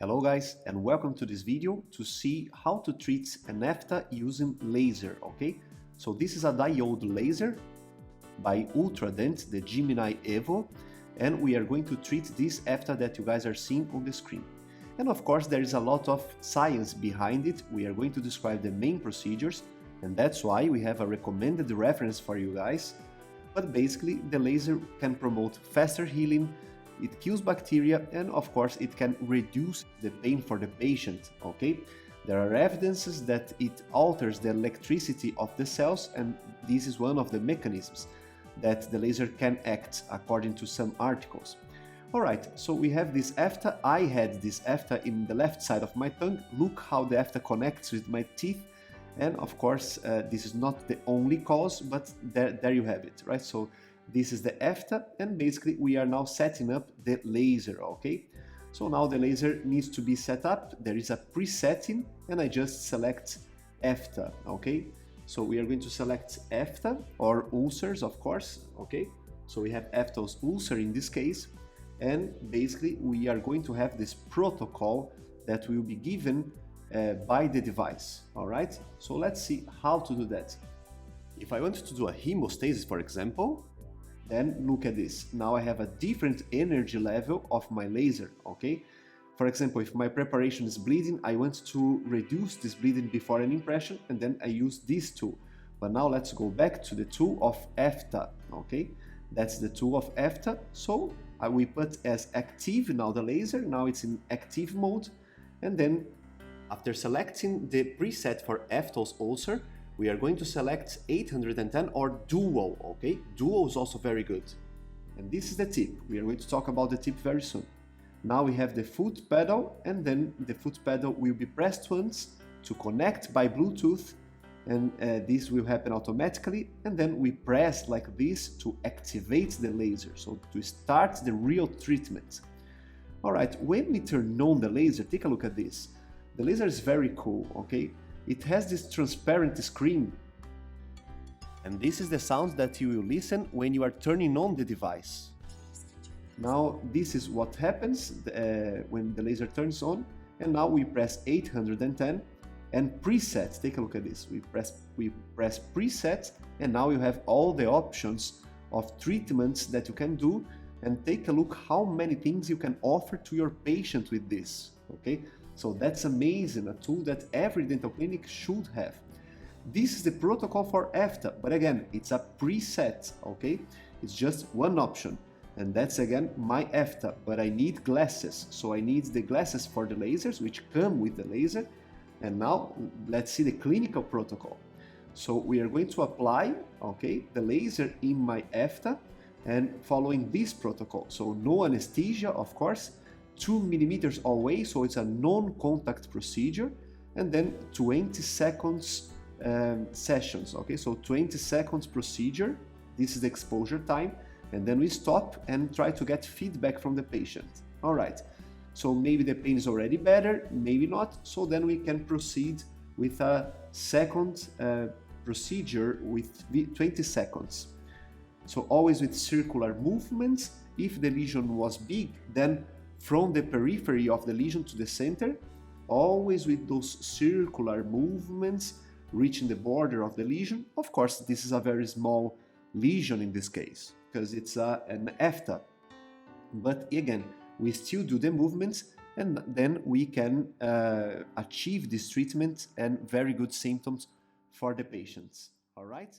Hello guys, and welcome to this video to see how to treat an aphtha using laser, okay? So this is a diode laser by Ultradent, the Gemini Evo, and we are going to treat this aphtha that you guys are seeing on the screen. And of course there is a lot of science behind it. We are going to describe the main procedures, and that's why we have a recommended reference for you guys. But basically the laser can promote faster healing, it kills bacteria, and of course it can reduce the pain for the patient, okay? There are evidences that it alters the electricity of the cells, and this is one of the mechanisms that the laser can act according to some articles. Alright, so we have this aphtha. I had this aphtha in the left side of my tongue. Look how the aphtha connects with my teeth. And of course, this is not the only cause, but there you have it, right? So this is the aphtha, and basically we are now setting up the laser, okay? So now the laser needs to be set up. There is a presetting, and I just select aphtha, okay? So we are going to select aphtha or ulcers, of course, okay? So we have Aphthous ulcer in this case, and basically we are going to have this protocol that will be given by the device, all right? So let's see how to do that. If I want to do a hemostasis, for example, then look at this. Now I have a different energy level of my laser, okay? For example, if my preparation is bleeding, I want to reduce this bleeding before an impression, and then I use this tool. But now let's go back to the tool of aphtha, okay? That's the tool of aphtha. So we put as active now the laser, now it's in active mode. And then after selecting the preset for Aphthous ulcer, we are going to select 810 or dual, okay? Dual is also very good. And this is the tip. We are going to talk about the tip very soon. Now we have the foot pedal, and then the foot pedal will be pressed once to connect by Bluetooth, and this will happen automatically. And then we press like this to activate the laser, so to start the real treatment. All right, when we turn on the laser, take a look at this. The laser is very cool, okay? It has this transparent screen, and this is the sound that you will listen when you are turning on the device. Now this is what happens when the laser turns on, and now we press 810 and preset. Take a look at this. We press preset, and now you have all the options of treatments that you can do, and take a look how many things you can offer to your patient with this, okay? So that's amazing, a tool that every dental clinic should have. This is the protocol for aphtha, but again, it's a preset, okay? It's just one option, and that's again my aphtha, but I need glasses. So I need the glasses for the lasers, which come with the laser. And now let's see the clinical protocol. So we are going to apply, okay, the laser in my aphtha, and following this protocol. So no anesthesia, of course, 2 millimeters away, so it's a non-contact procedure, and then 20 seconds sessions, okay? So 20 seconds procedure, this is the exposure time, and then we stop and try to get feedback from the patient. All right, so maybe the pain is already better, maybe not, so then we can proceed with a second procedure with 20 seconds. So always with circular movements. If the lesion was big, then from the periphery of the lesion to the center, always with those circular movements, reaching the border of the lesion. Of course, this is a very small lesion in this case, because it's an aphtha. But again, we still do the movements, and then we can achieve this treatment and very good symptoms for the patients. All right?